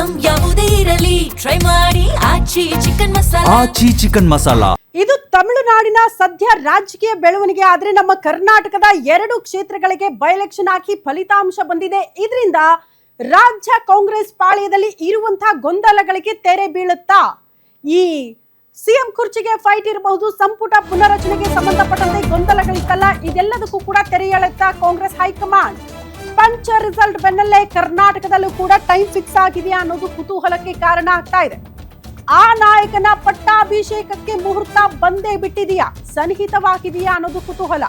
Item ಯಾವುದೇ ಇರಲಿ try ಮಾಡಿ ಆಚಿ ಚಿಕನ್ ಮಸಾಲಾ. ಇದು ತಮಿಳುನಾಡಿನ ಸದ್ಯ ರಾಜಕೀಯ ಬೆಳವಣಿಗೆ. ಆದ್ರೆ ನಮ್ಮ ಕರ್ನಾಟಕದ 2 ಕ್ಷೇತ್ರಗಳಿಗೆ ಬೈ ಎಲೆಕ್ಷನ್ ಹಾಕಿ ಫಲಿತಾಂಶ ಬಂದಿದೆ. ಇದರಿಂದ ರಾಜ್ಯ ಕಾಂಗ್ರೆಸ್ ಪಾಳ್ಯದಲ್ಲಿ ಇರುವಂತಹ ಗೊಂದಲಗಳಿಗೆ ತೆರೆ ಬೀಳುತ್ತಾ? ಈ ಸಿಎಂ ಕುರ್ಚಿಗೆ ಫೈಟ್ ಇರಬಹುದು, ಸಂಪುಟ ಪುನರಚನೆಗೆ ಸಂಬಂಧಪಟ್ಟಂತೆ ಗೊಂದಲಗಳಿತ್ತಲ್ಲ, ಇದೆಲ್ಲದಕ್ಕೂ ಕೂಡ ತೆರೆ ಎಳೆಯುತ್ತಾ ಕಾಂಗ್ರೆಸ್ ಹೈಕಮಾಂಡ್. ಪಂಚ ರಿಸಲ್ಟ್ ಬೆನ್ನಲ್ಲೇ ಕರ್ನಾಟಕದಲ್ಲೂ ಕೂಡ ಟೈಮ್ ಫಿಕ್ಸ್ ಆಗಿದೆಯಾ ಅನ್ನೋದು ಕುತೂಹಲಕ್ಕೆ ಕಾರಣ ಆಗ್ತಾ ಇದೆ. ಆ ನಾಯಕನ ಪಟ್ಟಾಭಿಷೇಕಕ್ಕೆ ಮುಹೂರ್ತ ಬಂದೇ ಬಿಟ್ಟಿದೆಯಾ, ಸನ್ನಿಹಿತವಾಗಿದೆಯಾ ಅನ್ನೋದು ಕುತೂಹಲ.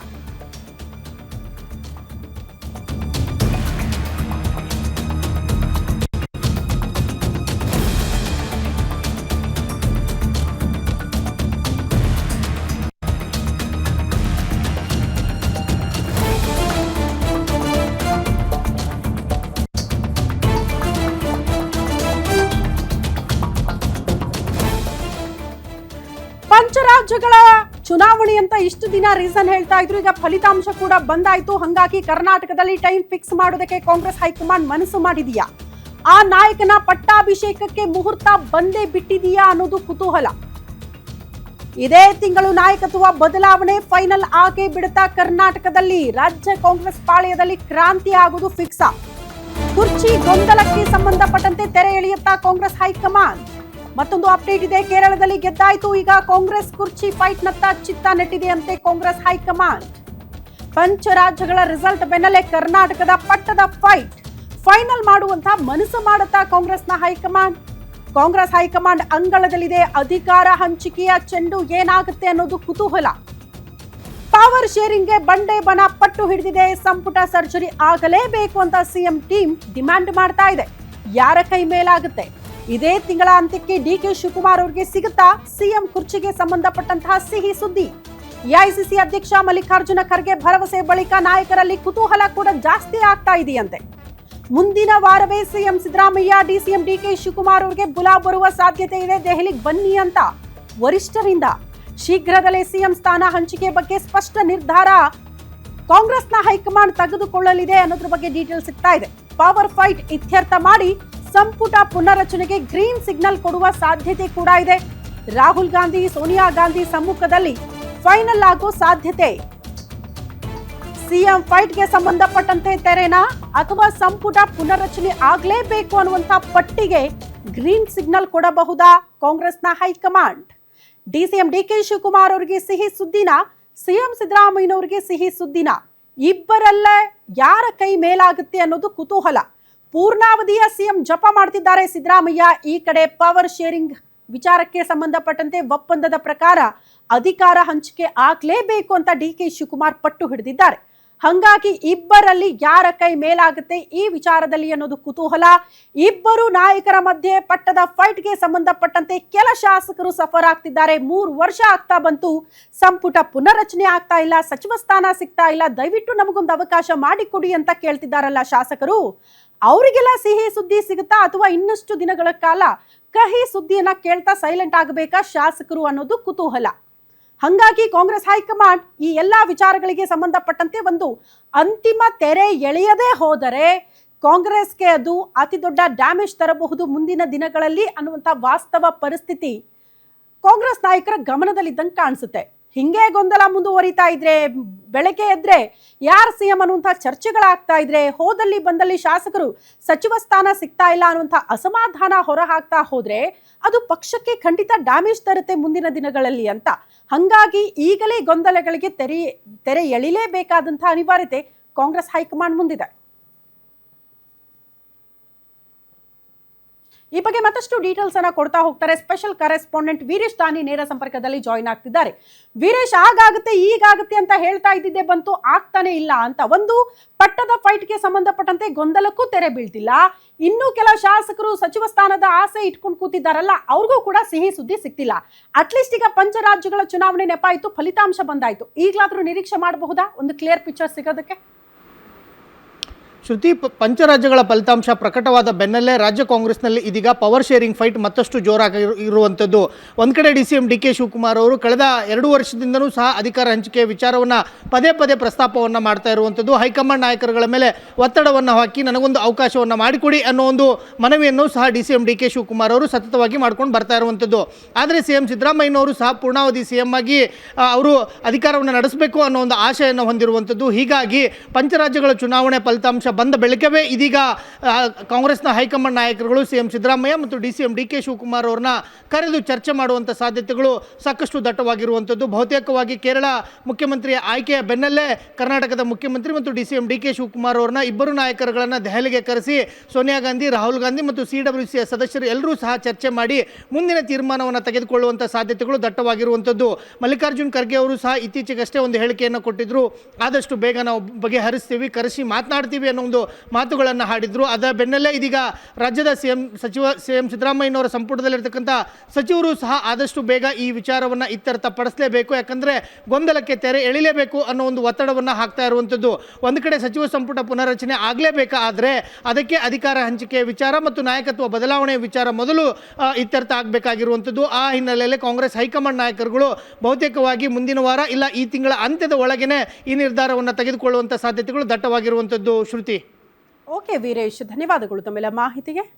ಪಂಚರಾಜ್ಯಗಳ ಚುನಾವಣೆ ಅಂತ ಇಷ್ಟು ದಿನ ರೀಸನ್ ಹೇಳ್ತಾ ಇದ್ರು. ಈಗ ಫಲಿತಾಂಶ ಕೂಡ ಬಂದಾಯ್ತು. ಹಂಗಾಗಿ ಕರ್ನಾಟಕದಲ್ಲಿ ಟೈಮ್ ಫಿಕ್ಸ್ ಮಾಡೋದಕ್ಕೆ ಕಾಂಗ್ರೆಸ್ ಹೈಕಮಾಂಡ್ ಮನಸ್ಸು ಮಾಡಿದೆಯಾ, ಆ ನಾಯಕನ ಪಟ್ಟಾಭಿಷೇಕಕ್ಕೆ ಮುಹೂರ್ತ ಬಂದೇ ಬಿಟ್ಟಿದೆಯಾ ಅನ್ನೋದು ಕುತೂಹಲ. ಇದೇ ತಿಂಗಳು ನಾಯಕತ್ವ ಬದಲಾವಣೆ ಫೈನಲ್ ಆಗೇ ಬಿಡುತ್ತಾ ಕರ್ನಾಟಕದಲ್ಲಿ ರಾಜ್ಯ ಕಾಂಗ್ರೆಸ್ ಪಾಳ್ಯದಲ್ಲಿ ಕ್ರಾಂತಿ ಆಗುವುದು ಫಿಕ್ಸ್. ಕುರ್ಚಿ ಗೊಂದಲಕ್ಕೆ ಸಂಬಂಧಪಟ್ಟಂತೆ ತೆರೆ ಎಳೆಯುತ್ತಾ ಕಾಂಗ್ರೆಸ್ ಹೈಕಮಾಂಡ್. ಮತ್ತೊಂದು ಅಪ್ಡೇಟ್ ಇದೆ. ಕೇರಳದಲ್ಲಿ ಗೆದ್ದಾಯ್ತು, ಈಗ ಕಾಂಗ್ರೆಸ್ ಕುರ್ಚಿ ಫೈಟ್ ನತ್ತ ಚಿತ್ತ ನೆಟ್ಟಿದೆಯಂತೆ ಕಾಂಗ್ರೆಸ್ ಹೈಕಮಾಂಡ್. ಪಂಚರಾಜ್ಯಗಳ ರಿಸಲ್ಟ್ ಬೆನ್ನಲ್ಲೇ ಕರ್ನಾಟಕದ ಪಟ್ಟದ ಫೈನಲ್ ಮಾಡುವಂತಹ ಮನಸ್ಸು ಮಾಡುತ್ತಾ ಕಾಂಗ್ರೆಸ್ನ ಹೈಕಮಾಂಡ್. ಕಾಂಗ್ರೆಸ್ ಹೈಕಮಾಂಡ್ ಅಂಗಳದಲ್ಲಿದೆ ಅಧಿಕಾರ ಹಂಚಿಕೆಯ ಚೆಂಡು. ಏನಾಗುತ್ತೆ ಅನ್ನೋದು ಕುತೂಹಲ. ಪವರ್ ಶೇರಿಂಗ್ಗೆ ಬಂಡೆ ಬನ ಪಟ್ಟು ಹಿಡಿದಿದೆ. ಸಂಪುಟ ಸರ್ಜರಿ ಆಗಲೇಬೇಕು ಅಂತ ಸಿಎಂ ಟೀಮ್ ಡಿಮ್ಯಾಂಡ್ ಮಾಡ್ತಾ ಇದೆ. ಯಾರ ಕೈ ಮೇಲಾಗುತ್ತೆ? ಇದೇ ತಿಂಗಳ ಅಂತ್ಯಕ್ಕೆ ಡಿಕೆ ಶಿವಕುಮಾರ್ ಅವರಿಗೆ ಸಿಗುತ್ತಾ ಸಿಎಂ ಕುರ್ಚಿಗೆ ಸಂಬಂಧಪಟ್ಟಂತಹ ಸಿಹಿ ಸುದ್ದಿ? ಎಐಸಿಸಿ ಅಧ್ಯಕ್ಷ ಮಲ್ಲಿಕಾರ್ಜುನ ಖರ್ಗೆ ಭರವಸೆ ಬಳಿಕ ನಾಯಕರಲ್ಲಿ ಕುತೂಹಲ ಕೂಡ ಜಾಸ್ತಿ ಆಗ್ತಾ ಇದೆಯಂತೆ. ಮುಂದಿನ ವಾರವೇ CM Siddaramaiah DCM D K Shivakumar ಅವರಿಗೆ ಬುಲಾ ಬರುವ ಸಾಧ್ಯತೆ ಇದೆ. ದೆಹಲಿಗೆ ಬನ್ನಿ ಅಂತ ವರಿಷ್ಠರಿಂದ. ಶೀಘ್ರದಲ್ಲೇ ಸಿಎಂ ಸ್ಥಾನ ಹಂಚಿಕೆ ಬಗ್ಗೆ ಸ್ಪಷ್ಟ ನಿರ್ಧಾರ ಕಾಂಗ್ರೆಸ್ನ ಹೈಕಮಾಂಡ್ ತೆಗೆದುಕೊಳ್ಳಲಿದೆ ಅನ್ನೋದ್ರ ಬಗ್ಗೆ ಡೀಟೇಲ್ ಸಿಗ್ತಾ ಇದೆ. ಪವರ್ ಫೈಟ್ ಇತ್ಯರ್ಥ ಮಾಡಿ ಸಂಪುಟ ಪುನರಚನೆಗೆ ಗ್ರೀನ್ ಸಿಗ್ನಲ್ ಕೊಡುವ ಸಾಧ್ಯತೆ ಕೂಡ ಇದೆ. ರಾಹುಲ್ ಗಾಂಧಿ ಸೋನಿಯಾ ಗಾಂಧಿ ಸಮ್ಮುಖದಲ್ಲಿ ಫೈನಲ್ ಆಗೋ ಸಾಧ್ಯತೆ. ಸಿಎಂ ಫೈಟ್ಗೆ ಸಂಬಂಧಪಟ್ಟಂತೆ ತೆರೆನಾ ಅಥವಾ ಸಂಪುಟ ಪುನರಚನೆ ಆಗಲೇಬೇಕು ಅನ್ನುವಂತ ಪಟ್ಟಿಗೆ ಗ್ರೀನ್ ಸಿಗ್ನಲ್ ಕೊಡಬಹುದಾ ಕಾಂಗ್ರೆಸ್ನ ಹೈಕಮಾಂಡ್? ಡಿಸಿಎಂ ಡಿಕೆ ಶಿವಕುಮಾರ್ ಅವರಿಗೆ ಸಿಹಿ ಸುದ್ದಿನ, ಸಿಎಂ ಸಿದ್ದರಾಮಯ್ಯನವರಿಗೆ ಸಿಹಿ ಸುದ್ದಿನ? ಇಬ್ಬರಲ್ಲೇ ಯಾರ ಕೈ ಮೇಲಾಗುತ್ತೆ ಅನ್ನೋದು ಕುತೂಹಲ. ಪೂರ್ಣಾವಧಿಯ ಸಿಎಂ ಜಪ ಮಾಡ್ತಿದ್ದಾರೆ ಸಿದ್ದರಾಮಯ್ಯ. ಈ ಕಡೆ ಪವರ್ ಶೇರಿಂಗ್ ವಿಚಾರಕ್ಕೆ ಸಂಬಂಧಪಟ್ಟಂತೆ ಒಪ್ಪಂದದ ಪ್ರಕಾರ ಅಧಿಕಾರ ಹಂಚಿಕೆ ಆಗಲೇಬೇಕು ಅಂತ ಡಿಕೆ ಶಿವಕುಮಾರ್ ಪಟ್ಟು ಹಿಡಿದಿದ್ದಾರೆ. ಹಂಗಾಗಿ ಇಬ್ಬರಲ್ಲಿ ಯಾರ ಕೈ ಮೇಲಾಗುತ್ತೆ ಈ ವಿಚಾರದಲ್ಲಿ ಅನ್ನೋದು ಕುತೂಹಲ. ಇಬ್ಬರು ನಾಯಕರ ಮಧ್ಯೆ ಪಟ್ಟದ ಫೈಟ್ಗೆ ಸಂಬಂಧಪಟ್ಟಂತೆ ಕೆಲ ಶಾಸಕರು ಸಫರ್ ಆಗ್ತಿದ್ದಾರೆ. 3 ವರ್ಷ ಆಗ್ತಾ ಬಂತು, ಸಂಪುಟ ಪುನರಚನೆ ಆಗ್ತಾ ಇಲ್ಲ, ಸಚಿವ ಸ್ಥಾನ ಸಿಗ್ತಾ ಇಲ್ಲ, ದಯವಿಟ್ಟು ನಮಗೊಂದು ಅವಕಾಶ ಮಾಡಿಕೊಡಿ ಅಂತ ಕೇಳ್ತಿದ್ದಾರಲ್ಲ ಶಾಸಕರು. ಅವರಿಗೆಲ್ಲ ಸಿಹಿ ಸುದ್ದಿ ಸಿಗುತ್ತಾ ಅಥವಾ ಇನ್ನಷ್ಟು ದಿನಗಳ ಕಾಲ ಕಹಿ ಸುದ್ದಿಯನ್ನ ಕೇಳ್ತಾ ಸೈಲೆಂಟ್ ಆಗಬೇಕಾ ಶಾಸಕರು ಅನ್ನೋದು ಕುತೂಹಲ. ಹಂಗಾಗಿ ಕಾಂಗ್ರೆಸ್ ಹೈಕಮಾಂಡ್ ಈ ಎಲ್ಲಾ ವಿಚಾರಗಳಿಗೆ ಸಂಬಂಧಪಟ್ಟಂತೆ ಒಂದು ಅಂತಿಮ ತೆರೆ ಎಳೆಯದೇ ಹೋದರೆ ಕಾಂಗ್ರೆಸ್ಗೆ ಅದು ಅತಿ ದೊಡ್ಡ ಡ್ಯಾಮೇಜ್ ತರಬಹುದು ಮುಂದಿನ ದಿನಗಳಲ್ಲಿ ಅನ್ನುವಂಥ ವಾಸ್ತವ ಪರಿಸ್ಥಿತಿ ಕಾಂಗ್ರೆಸ್ ನಾಯಕರ ಗಮನದಲ್ಲಿದ್ದಂಗೆ ಕಾಣಿಸುತ್ತೆ. ಹಿಂಗೆ ಗೊಂದಲ ಮುಂದುವರಿತಾ ಇದ್ರೆ, ಬೆಳಗ್ಗೆ ಎದ್ರೆ ಯಾರು ಸಿಎಂ ಅನ್ನುವಂಥ ಚರ್ಚೆಗಳಾಗ್ತಾ ಇದ್ರೆ, ಹೋದಲ್ಲಿ ಬಂದಲ್ಲಿ ಶಾಸಕರು ಸಚಿವ ಸ್ಥಾನ ಸಿಗ್ತಾ ಇಲ್ಲ ಅನ್ನುವಂಥ ಅಸಮಾಧಾನ ಹೊರ ಹಾಕ್ತಾ ಹೋದ್ರೆ ಅದು ಪಕ್ಷಕ್ಕೆ ಖಂಡಿತ ಡ್ಯಾಮೇಜ್ ತರುತ್ತೆ ಮುಂದಿನ ದಿನಗಳಲ್ಲಿ ಅಂತ. ಹಂಗಾಗಿ ಈಗಲೇ ಗೊಂದಲಗಳಿಗೆ ತೆರೆ ಎಳಿಲೇಬೇಕಾದಂತಹ ಅನಿವಾರ್ಯತೆ ಕಾಂಗ್ರೆಸ್ ಹೈಕಮಾಂಡ್ ಮುಂದಿದೆ. ಈ ಬಗ್ಗೆ ಮತ್ತಷ್ಟು ಡೀಟೇಲ್ಸ್ ಅನ್ನ ಕೊಡ್ತಾ ಹೋಗ್ತಾರೆ ಸ್ಪೆಷಲ್ ಕರೆಸ್ಪಾಂಡೆಂಟ್ ವೀರೇಶ್ ದಾನಿ ನೇರ ಸಂಪರ್ಕದಲ್ಲಿ ಜಾಯಿನ್ ಆಗ್ತಿದ್ದಾರೆ. ವೀರೇಶ್, ಆಗಾಗುತ್ತೆ ಈಗಾಗುತ್ತೆ ಅಂತ ಹೇಳ್ತಾ ಇದ್ದಿದ್ದೆ ಬಂತು, ಆಗ್ತಾನೆ ಇಲ್ಲ ಅಂತ. ಒಂದು ಪಟ್ಟದ ಫೈಟ್ಗೆ ಸಂಬಂಧಪಟ್ಟಂತೆ ಗೊಂದಲಕ್ಕೂ ತೆರೆ ಬೀಳ್ತಿಲ್ಲ. ಇನ್ನು ಕೆಲ ಶಾಸಕರು ಸಚಿವ ಸ್ಥಾನದ ಆಸೆ ಇಟ್ಕೊಂಡು ಕೂತಿದ್ದಾರಲ್ಲ, ಅವ್ರಿಗೂ ಕೂಡ ಸಿಹಿ ಸುದ್ದಿ ಸಿಗ್ತಿಲ್ಲ. ಅಟ್ಲೀಸ್ಟ್ ಈಗ ಪಂಚರಾಜ್ಯಗಳ ಚುನಾವಣೆ ನೆಪ ಆಯ್ತು, ಫಲಿತಾಂಶ ಬಂದಾಯ್ತು. ಈಗಲಾದ್ರೂ ನಿರೀಕ್ಷೆ ಮಾಡಬಹುದಾ ಒಂದು ಕ್ಲಿಯರ್ ಪಿಕ್ಚರ್ ಸಿಗೋದಕ್ಕೆ? ಶ್ರುತಿ, ಪಂಚರಾಜ್ಯಗಳ ಫಲಿತಾಂಶ ಪ್ರಕಟವಾದ ಬೆನ್ನಲ್ಲೇ ರಾಜ್ಯ ಕಾಂಗ್ರೆಸ್ನಲ್ಲಿ ಇದೀಗ ಪವರ್ ಶೇರಿಂಗ್ ಫೈಟ್ ಮತ್ತಷ್ಟು ಜೋರಾಗಿ ಇರುವಂಥದ್ದು. ಒಂದು ಕಡೆ DCM DK ಶಿವಕುಮಾರ್ ಅವರು ಕಳೆದ 2 ವರ್ಷದಿಂದಲೂ ಸಹ ಅಧಿಕಾರ ಹಂಚಿಕೆಯ ವಿಚಾರವನ್ನು ಪದೇ ಪದೇ ಪ್ರಸ್ತಾಪವನ್ನು ಮಾಡ್ತಾ ಇರುವಂಥದ್ದು. ಹೈಕಮಾಂಡ್ ನಾಯಕರುಗಳ ಮೇಲೆ ಒತ್ತಡವನ್ನು ಹಾಕಿ ನನಗೊಂದು ಅವಕಾಶವನ್ನು ಮಾಡಿಕೊಡಿ ಅನ್ನೋ ಒಂದು ಮನವಿಯನ್ನು ಸಹ DCM DK ಶಿವಕುಮಾರ್ ಅವರು ಸತತವಾಗಿ ಮಾಡ್ಕೊಂಡು ಬರ್ತಾ ಇರುವಂಥದ್ದು. ಆದರೆ CM ಸಿದ್ದರಾಮಯ್ಯನವರು ಸಹ ಪೂರ್ಣಾವಧಿ CM ಆಗಿ ಅವರು ಅಧಿಕಾರವನ್ನು ನಡೆಸಬೇಕು ಅನ್ನೋ ಒಂದು ಆಶೆಯನ್ನು ಹೊಂದಿರುವಂಥದ್ದು. ಹೀಗಾಗಿ ಪಂಚರಾಜ್ಯಗಳ ಚುನಾವಣೆ ಫಲಿತಾಂಶ ಬಂದ ಬೆಳಕವೇ ಇದೀಗ ಕಾಂಗ್ರೆಸ್ನ ಹೈಕಮಾಂಡ್ ನಾಯಕರುಗಳು CM ಸಿದ್ದರಾಮಯ್ಯ ಮತ್ತು DCM DK ಶಿವಕುಮಾರ್ ಅವ್ರನ್ನ ಕರೆದು ಚರ್ಚೆ ಮಾಡುವಂಥ ಸಾಧ್ಯತೆಗಳು ಸಾಕಷ್ಟು ದಟ್ಟವಾಗಿರುವಂಥದ್ದು. ಬಹುತೇಕವಾಗಿ ಕೇರಳ ಮುಖ್ಯಮಂತ್ರಿಯ ಆಯ್ಕೆಯ ಬೆನ್ನಲ್ಲೇ ಕರ್ನಾಟಕದ ಮುಖ್ಯಮಂತ್ರಿ ಮತ್ತು DCM DK ಶಿವಕುಮಾರ್ ಅವ್ರನ್ನ ಇಬ್ಬರು ನಾಯಕರುಗಳನ್ನು ದೆಹಲಿಗೆ ಕರೆಸಿ ಸೋನಿಯಾ ಗಾಂಧಿ, ರಾಹುಲ್ ಗಾಂಧಿ ಮತ್ತು CWC ಸದಸ್ಯರು ಎಲ್ಲರೂ ಸಹ ಚರ್ಚೆ ಮಾಡಿ ಮುಂದಿನ ತೀರ್ಮಾನವನ್ನು ತೆಗೆದುಕೊಳ್ಳುವಂಥ ಸಾಧ್ಯತೆಗಳು ದಟ್ಟವಾಗಿರುವಂಥದ್ದು. ಮಲ್ಲಿಕಾರ್ಜುನ್ ಖರ್ಗೆ ಅವರು ಸಹ ಇತ್ತೀಚೆಗಷ್ಟೇ ಒಂದು ಹೇಳಿಕೆಯನ್ನು ಕೊಟ್ಟಿದ್ರು. ಆದಷ್ಟು ಬೇಗ ನಾವು ಬಗೆಹರಿಸ್ತೀವಿ, ಕರೆಸಿ ಮಾತನಾಡ್ತೀವಿ ಅನ್ನೋ ಒಂದು ಮಾತುಗಳನ್ನು ಹಾಡಿದ್ರು. ಅದರ ಬೆನ್ನಲ್ಲೇ ಇದೀಗ ರಾಜ್ಯದ CM ಸಿದ್ದರಾಮಯ್ಯನವರ ಸಂಪುಟದಲ್ಲಿರ್ತಕ್ಕಂಥ ಸಚಿವರು ಸಹ ಆದಷ್ಟು ಬೇಗ ಈ ವಿಚಾರವನ್ನು ಇತ್ಯರ್ಥಪಡಿಸಲೇಬೇಕು, ಯಾಕಂದರೆ ಗೊಂದಲಕ್ಕೆ ತೆರೆ ಎಳಿಲೇಬೇಕು ಅನ್ನೋ ಒಂದು ಒತ್ತಡವನ್ನು ಹಾಕ್ತಾ ಇರುವಂಥದ್ದು. ಒಂದು ಕಡೆ ಸಚಿವ ಸಂಪುಟ ಪುನರ್ರಚನೆ ಆಗಲೇಬೇಕಾದರೆ ಅದಕ್ಕೆ ಅಧಿಕಾರ ಹಂಚಿಕೆಯ ವಿಚಾರ ಮತ್ತು ನಾಯಕತ್ವ ಬದಲಾವಣೆಯ ವಿಚಾರ ಮೊದಲು ಇತ್ಯರ್ಥ ಆಗಬೇಕಾಗಿರುವಂಥದ್ದು. ಆ ಹಿನ್ನೆಲೆಯಲ್ಲಿ ಕಾಂಗ್ರೆಸ್ ಹೈಕಮಾಂಡ್ ನಾಯಕರುಗಳು ಬಹುತೇಕವಾಗಿ ಮುಂದಿನ ವಾರ ಇಲ್ಲ ಈ ತಿಂಗಳ ಅಂತ್ಯದ ಒಳಗೇನೆ ಈ ನಿರ್ಧಾರವನ್ನು ತೆಗೆದುಕೊಳ್ಳುವಂಥ ಸಾಧ್ಯತೆಗಳು ದಟ್ಟವಾಗಿರುವಂಥದ್ದು. ಶ್ರುತಿ. ಓಕೆ ವೀರೇಶ್, ಧನ್ಯವಾದಗಳು ತಮ್ಮೆಲ್ಲ ಮಾಹಿತಿಗೆ.